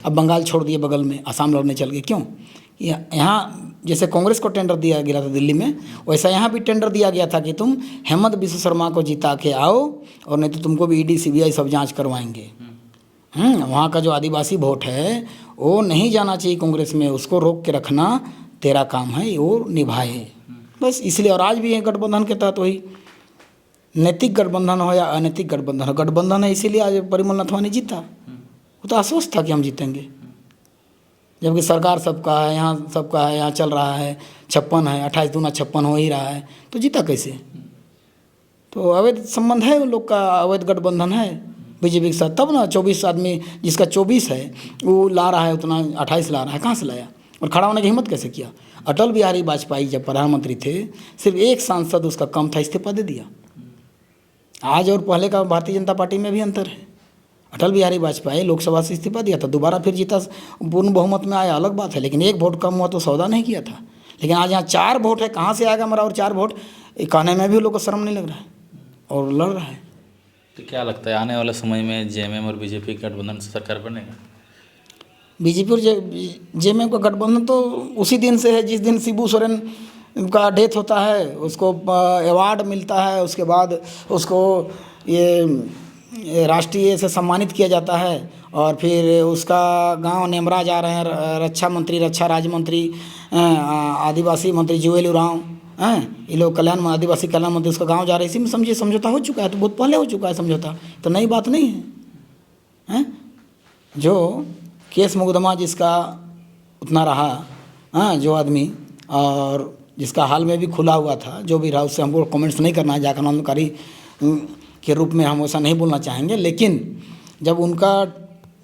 अब बंगाल छोड़ दिए, बगल में असम लड़ने चल गए। क्यों? यहाँ जैसे कांग्रेस को टेंडर दिया गया था दिल्ली में, वैसा यहाँ भी टेंडर दिया गया था कि तुम हेमंत बिश्व शर्मा को जिता के आओ, और नहीं तो तुमको भी ईडी सीबीआई सब जांच करवाएंगे। वहाँ का जो आदिवासी वोट है वो नहीं जाना चाहिए कांग्रेस में, उसको रोक के रखना तेरा काम है, वो निभाए बस। इसलिए और आज भी है गठबंधन के तहत वही नैतिक गठबंधन हो या अनैतिक गठबंधन हो, गठबंधन है, इसीलिए आज परिमल नथवानी जीता। वो तो आश्वस्त था कि हम जीतेंगे, जबकि सरकार सबका है, यहाँ सबका है, यहाँ चल रहा है 56 है, 28 दूना 56 हो ही रहा है, तो जीता कैसे? तो अवैध संबंध है उन लोग का, अवैध गठबंधन है बीजेपी के साथ, तब ना 24 आदमी जिसका 24 है वो ला रहा है, उतना 28 ला रहा है, कहाँ से लाया? और खड़ा होने की हिम्मत कैसे किया? अटल बिहारी वाजपेयी जब प्रधानमंत्री थे, सिर्फ एक सांसद उसका कम था, इस्तीफा दे दिया। आज और पहले का भारतीय जनता पार्टी में भी अंतर है। अटल बिहारी वाजपेयी लोकसभा से इस्तीफा दिया था, दोबारा फिर जीता, पूर्ण बहुमत में आया, अलग बात है, लेकिन एक वोट कम हुआ तो सौदा नहीं किया था। लेकिन आज यहाँ 4 वोट है, कहाँ से आएगा हमारा और 4 वोट? कहने में भी लोग को शर्म नहीं लग रहा है और लड़ रहा है। तो क्या लगता है आने वाले समय में जेएमएम और बीजेपी गठबंधन से सरकार बनेगा? बीजेपी और जेएमएम का गठबंधन तो उसी दिन से है जिस दिन शिबू सोरेन का डेथ होता है, उसको अवार्ड मिलता है, उसके बाद उसको ये राष्ट्रीय से सम्मानित किया जाता है, और फिर उसका गांव नेमरा जा रहे हैं रक्षा मंत्री, रक्षा राज्य मंत्री, आदिवासी मंत्री जुएल उरांव हैं, ये लोग कल्याण आदिवासी कल्याण मंत्री, उसका गांव जा रहे हैं। इसी में समझिए समझौता हो चुका है, तो बहुत पहले हो चुका है समझौता, तो नई बात नहीं है, हैं? जो केस मुकदमा जिसका उतना रहा, हाँ, जो आदमी, और जिसका हाल में भी खुला हुआ था, जो भी रहा, उससे हमको कमेंट्स नहीं करना है, जाकर आंदोलनकारी के रूप में हम ऐसा नहीं बोलना चाहेंगे। लेकिन जब उनका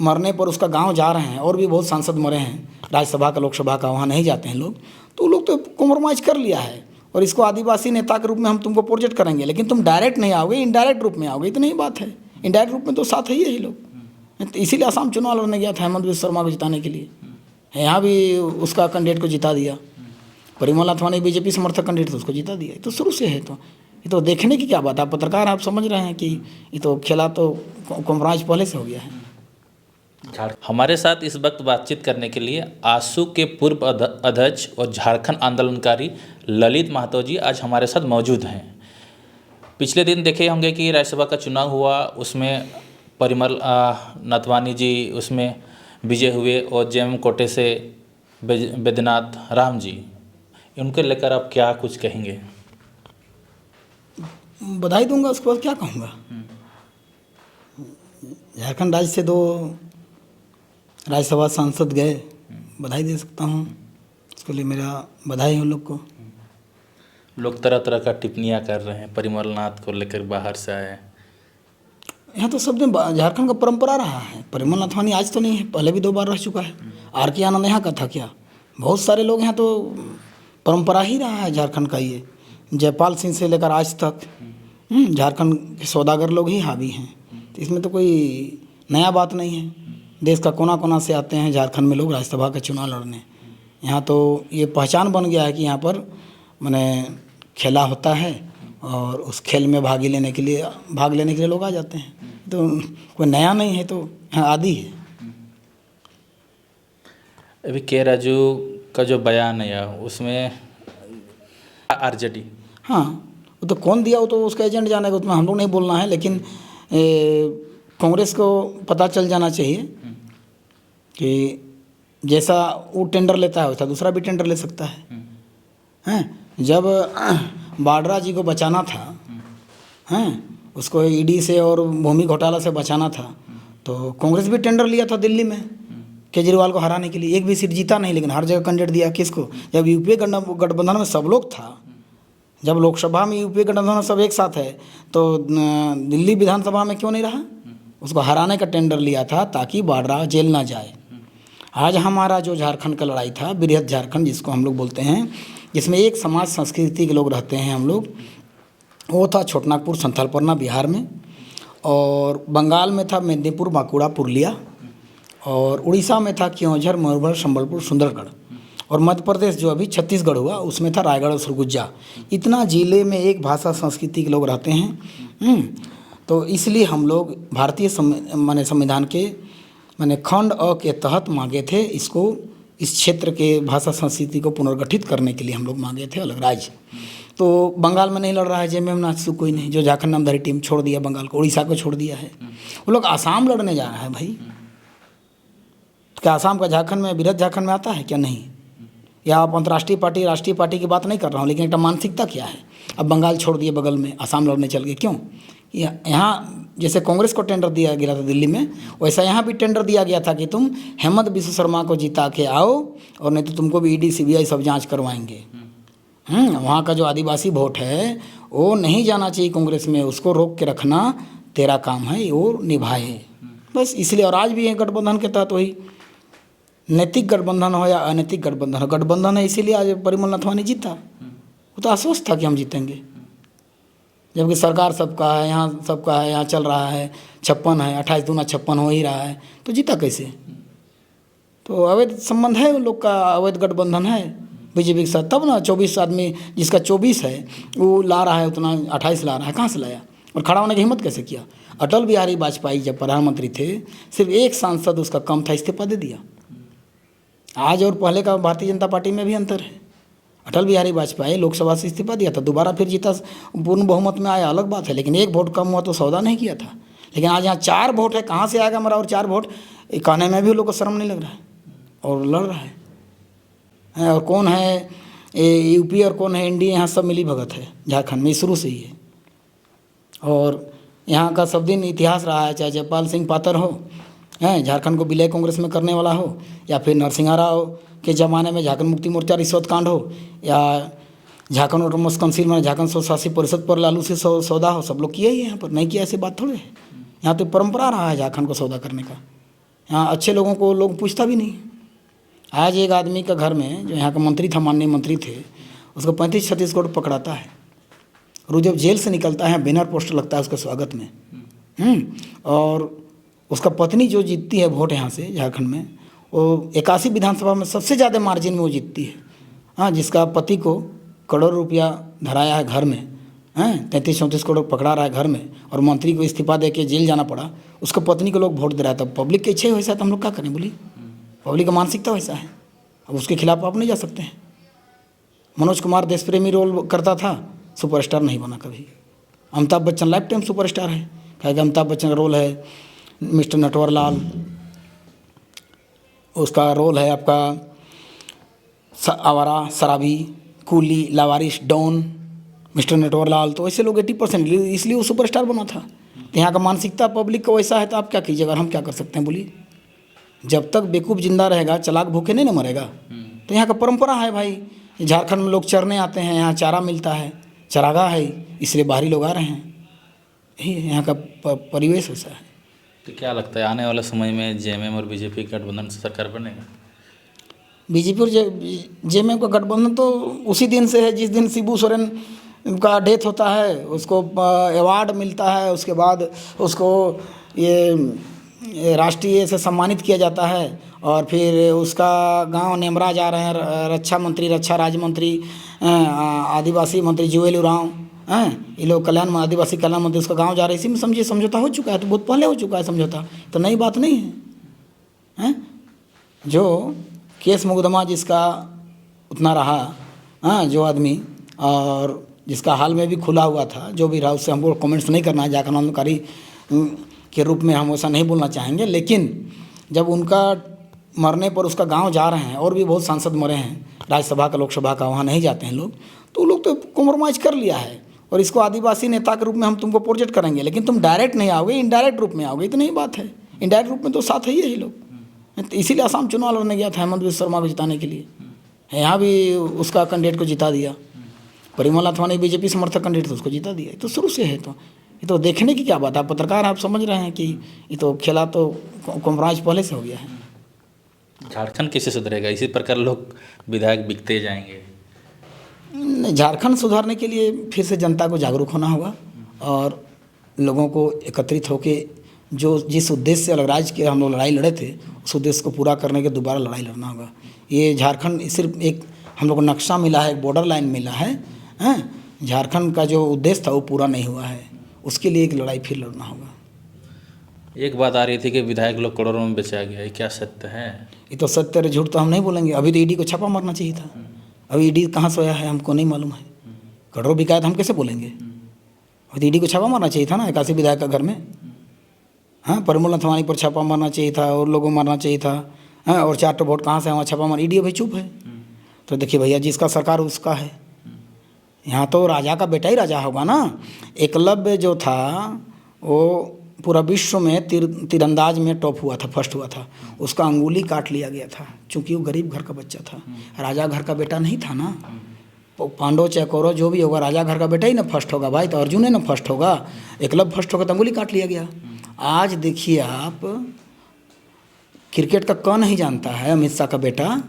मरने पर उसका गांव जा रहे हैं, और भी बहुत सांसद मरे हैं राज्यसभा का, लोकसभा का, वहाँ नहीं जाते हैं लोग, तो लोग तो कॉम्प्रोमाइज कर लिया है, और इसको आदिवासी नेता के रूप में हम तुमको प्रोजेक्ट करेंगे, लेकिन तुम डायरेक्ट नहीं आओगे, इनडायरेक्ट रूप में आओगे, इतनी ही बात है। इनडायरेक्ट रूप में तो साथ है ही लोग, तो इसीलिए आसाम चुनाव लड़ने गया था हेमंत बिश्व शर्मा को जिताने के लिए, यहाँ भी उसका कैंडिडेट को जिता दिया। परिमल नथवानी बीजेपी समर्थक कैंडिडेट तो उसको जिता दिया। तो शुरू से है, तो ये तो देखने की क्या बात है? आप पत्रकार, आप समझ रहे हैं कि ये तो खेला तो कॉम्प्रोमाइज पहले से हो गया है। हमारे साथ इस वक्त बातचीत करने के लिए आसू के पूर्व अध्यक्ष और झारखंड आंदोलनकारी ललित महतो जी आज हमारे साथ मौजूद हैं। पिछले दिन देखे होंगे कि राज्यसभा का चुनाव हुआ, उसमें परिमल नथवानी जी उसमें विजय हुए, और जेएमएम कोटे से बैद्यनाथ राम जी, उनके लेकर आप क्या कुछ कहेंगे? बधाई दूंगा, उसके बाद क्या कहूँगा। झारखंड राज्य से 2 राज्यसभा सांसद गए, बधाई दे सकता हूँ, इसके लिए मेरा बधाई है लोग को। लोग तरह तरह का टिप्पणियाँ कर रहे हैं, परिमल नाथ को लेकर बाहर से आए। यहाँ तो सब दिन झारखंड का परंपरा रहा है। परिमल नथवानी आज तो नहीं है, पहले भी 2 बार रह चुका है। आर.के. आनंद यहाँ का था क्या? बहुत सारे लोग यहाँ, तो परंपरा ही रहा है झारखंड का। ये जयपाल सिंह से लेकर आज तक झारखंड के सौदागर लोग ही हावी हैं, तो इसमें तो कोई नया बात नहीं है। देश का कोना कोना से आते हैं झारखंड में लोग राज्यसभा का चुनाव लड़ने। यहाँ तो ये पहचान बन गया है कि यहाँ पर माने खेला होता है, और उस खेल में भाग लेने के लिए लोग आ जाते हैं। तो कोई नया नहीं है, तो आदि है। अभी के राजू का जो बयान है उसमें आरजेडी, हाँ, वो तो कौन दिया, वो तो उसका एजेंट जानेगा, उसमें हम लोग नहीं बोलना है। लेकिन कांग्रेस को पता चल जाना चाहिए कि जैसा वो टेंडर लेता है वैसा दूसरा भी टेंडर ले सकता है। हैं, जब बाड्रा जी को बचाना था, हैं, उसको ईडी से और भूमि घोटाला से बचाना था, तो कांग्रेस भी टेंडर लिया था दिल्ली में केजरीवाल को हराने के लिए। एक भी सीट जीता नहीं, लेकिन हर जगह कैंडिडेट दिया। किसको? जब यूपीए गठबंधन में सब लोग था, जब लोकसभा में यूपीए गठबंधन में सब एक साथ है, तो दिल्ली विधानसभा में क्यों नहीं रहा? उसको हराने का टेंडर लिया था ताकि बाड्रा जेल ना जाए। आज हमारा जो झारखंड का लड़ाई था, बृहद झारखंड जिसको हम लोग बोलते हैं, जिसमें एक समाज संस्कृति के लोग रहते हैं हम लोग, वो था छोटनागपुर संथालपरना बिहार में, और बंगाल में था मेदिनीपुर, बांकुड़ा, पुरुलिया, और उड़ीसा में था केओंझर, मयूरभंज, संबलपुर, सुंदरगढ़, और मध्य प्रदेश जो अभी छत्तीसगढ़ हुआ उसमें था रायगढ़ और सरगुजा। इतना जिले में एक भाषा संस्कृति के लोग रहते हैं। तो इसलिए हम लोग भारतीय माने संविधान के मैंने खंड अ के तहत मांगे थे इसको, इस क्षेत्र के भाषा संस्कृति को पुनर्गठित करने के लिए हम लोग मांगे थे अलग राज्य। तो बंगाल में नहीं लड़ रहा है जेएमएम नाथसू, कोई नहीं, जो झारखंड नामधारी टीम छोड़ दिया बंगाल को, उड़ीसा को छोड़ दिया है, वो लोग आसाम लड़ने जा रहा है भाई। क्या आसाम का झारखंड में, विरध झारखंड में आता है क्या? नहीं। या आप अंतर्राष्ट्रीय पार्टी राष्ट्रीय पार्टी की बात नहीं कर रहा हूँ, लेकिन एक मानसिकता क्या है? अब बंगाल छोड़ दिए बगल में, आसाम लड़ने चल गए, क्यों? यहाँ जैसे कांग्रेस को टेंडर दिया गया था दिल्ली में, वैसा यहाँ भी टेंडर दिया गया था कि तुम हेमंत बिस्व शर्मा को जिता के आओ, और नहीं तो तुमको भी ईडी सीबीआई सब जांच करवाएंगे। वहाँ का जो आदिवासी वोट है वो नहीं जाना चाहिए कांग्रेस में, उसको रोक के रखना तेरा काम है, वो निभाए बस। इसलिए और आज भी है गठबंधन के तहत वही नैतिक गठबंधन हो या अनैतिक गठबंधन हो, गठबंधन है, इसीलिए आज परिमल नथवानी जीता। वो तो आश्वस्त था कि हम जीतेंगे, जबकि सरकार सबका है, यहाँ सबका है, यहाँ चल रहा है 56 है, 28 दूना 56 हो ही रहा है, तो जीता कैसे? तो अवैध संबंध है उन लोग का, अवैध गठबंधन है बीजेपी के साथ, तब ना 24 आदमी जिसका 24 है वो ला रहा है, उतना 28 ला रहा है, कहाँ से लाया? और खड़ा होने की हिम्मत कैसे किया? अटल बिहारी वाजपेयी जब प्रधानमंत्री थे, सिर्फ एक सांसद उसका कम था, इस्तीफा दे दिया। आज और पहले का भारतीय जनता पार्टी में भी अंतर है। अटल बिहारी वाजपेयी लोकसभा से इस्तीफा दिया था, दोबारा फिर जीता, पूर्ण बहुमत में आया, अलग बात है, लेकिन एक वोट कम हुआ तो सौदा नहीं किया था। लेकिन आज यहाँ 4 वोट है, कहाँ से आएगा हमारा और 4 वोट? कहने में भी लोग को शर्म नहीं लग रहा है, और लड़ रहा है। और कौन है यूपी और कौन है एनडीए, यहाँ सब मिली भगत है झारखंड में शुरू से ही है। और यहाँ का सब दिन इतिहास रहा है, चाहे जयपाल सिंह पातर हो, हैं झारखंड को विलय कांग्रेस में करने वाला हो, या फिर नरसिंहा राव के ज़माने में झारखंड मुक्ति मोर्चा रिश्वत कांड हो, या झारखंड ऑटोनॉमस काउंसिल में झारखंड स्वशासी परिषद पर लालू से सौदा हो, सब लोग किए ही यहाँ पर, नहीं किया ऐसी बात थोड़ी है। यहाँ तो परंपरा रहा है झारखंड को सौदा करने का। यहाँ अच्छे लोगों को लोग पूछता भी नहीं। आज एक आदमी का घर में, जो यहाँ का मंत्री था, माननीय मंत्री थे, उसको 35-36 करोड़ पकड़ाता है, और वो जब जेल से निकलता है बैनर पोस्टर लगता है उसके स्वागत में। और उसका पत्नी जो जीतती है वोट यहाँ से झारखंड में, वो 81 विधानसभा में सबसे ज़्यादा मार्जिन में वो जीतती है। हाँ, जिसका पति को करोड़ रुपया धराया है घर में, 33-34 करोड़ पकड़ा रहा है घर में, और मंत्री को इस्तीफा दे के जेल जाना पड़ा, उसको पत्नी को लोग वोट दे रहा था। पब्लिक की इच्छा वैसा, तो हम लोग क्या करें बोली? पब्लिक का मानसिकता वैसा है, अब उसके खिलाफ आप नहीं जा सकते हैं। मनोज कुमार देश प्रेमी रोल करता था, सुपरस्टार नहीं बना कभी। Amitabh Bachchan life time superstar है, क्या अमिताभ बच्चन का रोल है मिस्टर नटवरलाल, उसका रोल है आपका आवारा, शराबी, कूली, लावारिश, डॉन, मिस्टर नटवरलाल। तो ऐसे लोग 80%, इसलिए वो सुपरस्टार बना था। तो यहाँ का मानसिकता पब्लिक का वैसा है, तो आप क्या कीजिएगा, हम क्या कर सकते हैं बोलिए? जब तक बेवकूफ़ जिंदा रहेगा, चलाक भूखे नहीं ना मरेगा। तो यहाँ का परंपरा है भाई, झारखंड में लोग चरने आते हैं, यहाँ चारा मिलता है, चरागाह है, इसलिए बाहरी लोग आ रहे हैं। यही यहाँ का परिवेश ऐसा है। तो क्या लगता है आने वाले समय में जेएमएम और बीजेपी गठबंधन से सरकार बनेगा? बीजेपी और जेएमएम का गठबंधन तो उसी दिन से है जिस दिन शिबू सोरेन का डेथ होता है, उसको अवार्ड मिलता है, उसके बाद उसको ये राष्ट्रीय से सम्मानित किया जाता है, और फिर उसका गांव नेमरा जा रहे हैं रक्षा मंत्री, रक्षा राज्य मंत्री, आदिवासी मंत्री जुएल उरांव, ये लोग कल्याण, आदिवासी कल्याण मंत्री, उसका गांव जा रहे हैं। इसी में समझिए समझौता हो चुका है, तो बहुत पहले हो चुका है समझौता, तो नई बात नहीं है। जो केस मुकदमा जिसका उतना रहा, जो आदमी, और जिसका हाल में भी खुला हुआ था, जो भी रहा, उससे हमको कमेंट्स नहीं करना है, झारखंड आंदोलनकारी के रूप में हम ऐसा नहीं बोलना चाहेंगे। लेकिन जब उनका मरने पर उसका गांव जा रहे हैं, और भी बहुत सांसद मरे हैं राज्यसभा का, लोकसभा का, वहाँ नहीं जाते हैं लोग, तो लोग तो कॉम्प्रोमाइज़ कर लिया है, और इसको आदिवासी नेता के रूप में हम तुमको प्रोजेक्ट करेंगे, लेकिन तुम डायरेक्ट नहीं आओगे, इनडायरेक्ट रूप में आओगे। इतनी ही बात है, इनडायरेक्ट रूप में तो साथ है ही लोग। तो इसीलिए आसाम चुनाव लड़ने गया था हेमंत बिस्व शर्मा को जिताने के लिए, यहाँ भी उसका कैंडिडेट को जिता दिया। परिमल नथवानी बीजेपी समर्थक कैंडिडेट था, उसको जिता दिया। तो शुरू से है, तो ये तो देखने की क्या बात है? आप पत्रकार, आप समझ रहे हैं कि ये तो खेला तो कॉम्प्रोमाइज पहले से हो गया है। झारखंड कैसे सुधरेगा? इसी प्रकार लोग विधायक बिकते जाएंगे। झारखंड सुधारने के लिए फिर से जनता को जागरूक होना होगा, और लोगों को एकत्रित होकर जो जिस उद्देश्य से अलग राज्य के हम लोग लड़ाई लड़े थे, उस उद्देश्य को पूरा करने के दोबारा लड़ाई लड़ना होगा। ये झारखंड सिर्फ एक हम लोग को नक्शा मिला है, एक बॉर्डर लाइन मिला है, झारखंड का जो उद्देश्य था वो पूरा नहीं हुआ है, उसके लिए एक लड़ाई फिर लड़ना होगा। एक बात आ रही थी कि विधायक लोग करोड़ों में बेचा गया है, क्या सत्य है? ये तो सत्य और झूठ तो हम नहीं बोलेंगे। अभी तो ईडी को छापा मारना चाहिए था। अभी ईडी कहाँ सोया है हमको नहीं मालूम है। करोड़ों बिकाया तो हम कैसे बोलेंगे? अभी तो ईडी को छापा मारना चाहिए था ना 81 विधायक का घर में। हाँ, परिमल नथवानी पर छापा मारना चाहिए था और लोगों मारना चाहिए था। हाँ, और 4 वोट कहाँ से वहाँ छापा मार, ईडी अभी चुप है। तो देखिए भैया, जिसका सरकार उसका है। यहाँ तो राजा का बेटा ही राजा होगा ना। एकलव्य जो था वो पूरा विश्व में तीरंदाज में टॉप हुआ था, फर्स्ट हुआ था। उसका अंगुली काट लिया गया था क्योंकि वो गरीब घर का बच्चा था, राजा घर का बेटा नहीं था ना। पांडव चाहे कौरव जो भी होगा, राजा घर का बेटा ही ना फर्स्ट होगा भाई। तो अर्जुन है ना फर्स्ट होगा, एकलव्य फर्स्ट होगा तो अंगुली काट लिया गया। आज देखिए आप, क्रिकेट का कौन नहीं जानता है? अमित शाह का बेटा,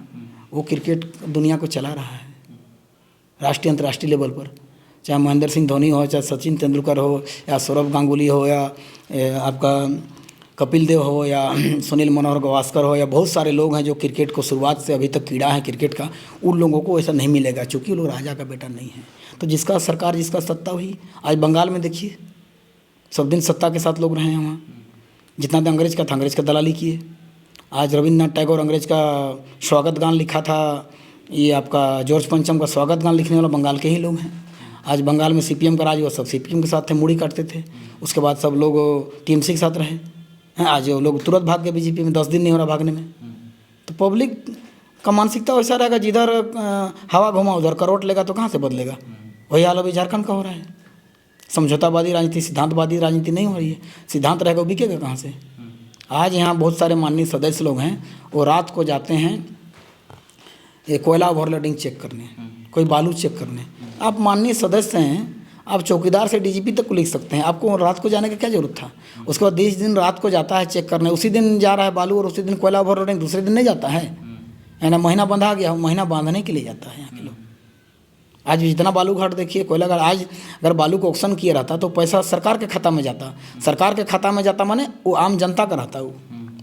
वो क्रिकेट दुनिया को चला रहा है राष्ट्रीय अंतर्राष्ट्रीय लेवल पर। चाहे महेंद्र सिंह धोनी हो, चाहे सचिन तेंदुलकर हो, या सौरभ गांगुली हो, या आपका कपिल देव हो, या सुनील मनोहर गावस्कर हो, या बहुत सारे लोग हैं जो क्रिकेट को शुरुआत से अभी तक कीड़ा है क्रिकेट का। उन लोगों को ऐसा नहीं मिलेगा क्योंकि वो लोग राजा का बेटा नहीं है। तो जिसका सरकार, जिसका सत्ता हुई। आज बंगाल में देखिए, सब दिन सत्ता के साथ लोग रहे हैं वहाँ। जितना दिन अंग्रेज का था, अंग्रेज का दलाली किए। आज रविन्द्रनाथ टैगोर अंग्रेज का स्वागत गान लिखा था, ये आपका जॉर्ज पंचम का स्वागत गान लिखने वाला बंगाल के ही लोग हैं। आज बंगाल में सीपीएम का राज हुआ, सब सीपीएम के साथ थे, मुड़ी काटते थे। उसके बाद सब लोग टीएमसी के साथ रहे हैं। आज वो लोग तुरंत भाग गए बीजेपी में, 10 दिन नहीं हो रहा भागने में। तो पब्लिक का मानसिकता वैसा रहेगा, जिधर हवा घुमा उधर करोट लेगा, तो कहाँ से बदलेगा? वही हाल अभी झारखंड का हो रहा है। समझौतावादी राजनीति, सिद्धांतवादी राजनीति नहीं हो रही है। सिद्धांत रहेगा, वो बिकेगा कहाँ से? आज यहाँ बहुत सारे माननीय सदस्य लोग हैं, वो रात को जाते हैं ये कोयला ओवरलोडिंग चेक करने, कोई बालू चेक करने। आप माननीय सदस्य हैं, आप चौकीदार से डीजीपी तक को लिख सकते हैं, आपको रात को जाने की क्या जरूरत था? उसके बाद 20 दिन रात को जाता है चेक करने, उसी दिन जा रहा है बालू और उसी दिन कोयला ओवरलोडिंग, दूसरे दिन नहीं जाता है। है ना, महीना बंधा गया, महीना बांधने के लिए जाता है यहाँ के लोग। आज जितना बालू घाट देखिए, कोयला घाट, आज अगर बालू को ऑक्शन किया रहता तो पैसा सरकार के खाता में जाता। सरकार के खाता में जाता माने वो आम जनता का रहता वो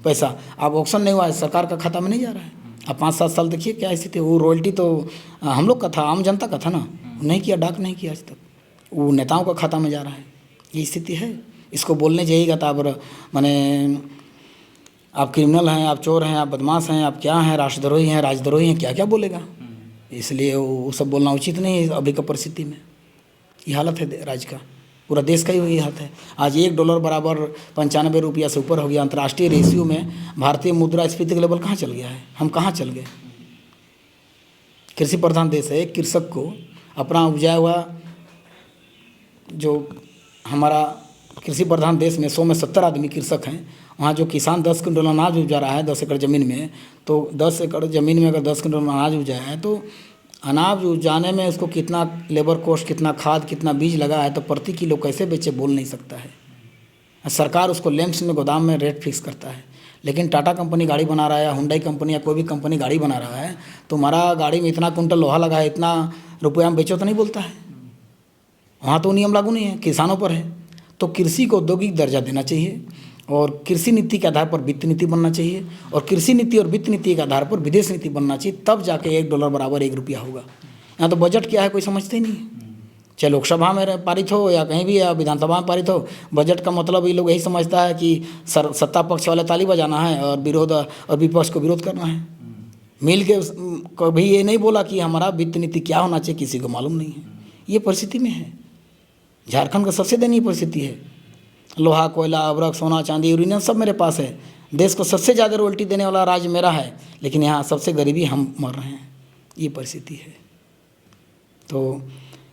पैसा। अब ऑक्शन नहीं हुआ है, सरकार का खाता में नहीं जा रहा है। अब 5-7 साल देखिए क्या स्थिति है। वो रॉयल्टी तो हम लोग का था, आम जनता का था ना, नहीं किया, डाक नहीं किया आज तक, वो नेताओं का खाता में जा रहा है। ये स्थिति है। इसको बोलने जाइएगा तो आप माने आप क्रिमिनल हैं, आप चोर हैं, आप बदमाश हैं, आप क्या हैं, राष्ट्रद्रोही हैं, राजद्रोही हैं, क्या क्या बोलेगा। इसलिए वो सब बोलना उचित नहीं है अभी का परिस्थिति में। ये हालत है राज्य का, पूरा देश का ही वही हालत है। आज $1 बराबर 95 रुपया से ऊपर हो गया। अंतर्राष्ट्रीय रेशियो में भारतीय मुद्रास्फीति का लेवल कहाँ चल गया है? हम कहाँ चल गए? कृषि प्रधान देश है। कृषक को अपना उपजाया हुआ, जो हमारा कृषि प्रधान देश में 100 में 70 आदमी कृषक हैं, वहाँ जो किसान 10 क्विंटल अनाज उपजा रहा है 10 एकड़ ज़मीन में, तो 10 एकड़ ज़मीन में अगर 10 क्विंटल अनाज उपजाया है तो अनाज उपजाने में उसको कितना लेबर कॉस्ट, कितना खाद, कितना बीज लगा है, तो प्रति किलो कैसे बेचे बोल नहीं सकता है। सरकार उसको लेम्स में गोदाम में रेट फिक्स करता है। लेकिन टाटा कंपनी गाड़ी बना रहा है, या हुंडई कंपनी या कोई भी कंपनी गाड़ी बना रहा है, तुम्हारा गाड़ी में इतना कुंटल लोहा लगा है, इतना रुपया में बेचो तो नहीं बोलता है। वहाँ तो नियम लागू नहीं है, किसानों पर है। तो कृषि को औद्योगिक दर्जा देना चाहिए और कृषि नीति के आधार पर वित्त नीति बनना चाहिए और कृषि नीति और वित्त नीति के आधार पर विदेश नीति बनना चाहिए, तब जाके $1 बराबर 1 रुपया होगा। यहाँ तो बजट क्या है कोई समझते ही नहीं है। चाहे लोकसभा में पारित हो या कहीं भी, या विधानसभा में पारित हो, बजट का मतलब ये लोग यही समझता है कि सत्ता पक्ष वाले ताली बजाना है और विरोध और विपक्ष को विरोध करना है। मिल के कभी ये नहीं बोला कि हमारा वित्त नीति क्या होना चाहिए, किसी को मालूम नहीं है। ये परिस्थिति में है। झारखंड का सबसे दयनीय परिस्थिति है। लोहा, कोयला, अबरक, सोना, चांदी, यूरेनियम सब मेरे पास है। देश को सबसे ज़्यादा रॉयल्टी देने वाला राज्य मेरा है, लेकिन यहाँ सबसे गरीबी हम मर रहे हैं। ये परिस्थिति है। तो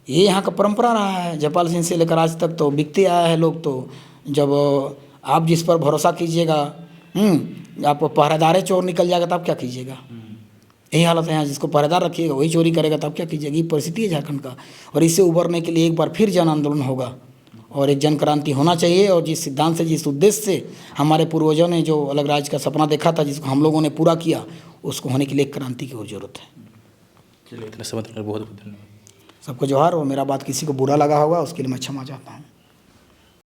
ये यहाँ का परंपरा रहा है, जयपाल सिंह से लेकर आज तक तो बिकते आया है लोग। तो जब आप जिस पर भरोसा कीजिएगा, आप पहरेदार चोर निकल जाएगा, तब क्या कीजिएगा? यही हालत है यहाँ। जिसको पहरेदार रखिएगा वही चोरी करेगा, तब क्या कीजिएगा? ये परिस्थिति है झारखंड का। और इससे उबरने के लिए एक बार फिर जन आंदोलन होगा और एक जन क्रांति होना चाहिए। और जिस सिद्धांत से, जिस उद्देश्य से हमारे पूर्वजों ने जो अलग राज्य का सपना देखा था, जिसको हम लोगों ने पूरा किया, उसको होने के लिए क्रांति की और ज़रूरत है। चलिए, इतना समय देने के लिए बहुत बहुत धन्यवाद। सबको जोहार। और मेरा बात किसी को बुरा लगा होगा उसके लिए मैं क्षमा चाहता हूँ।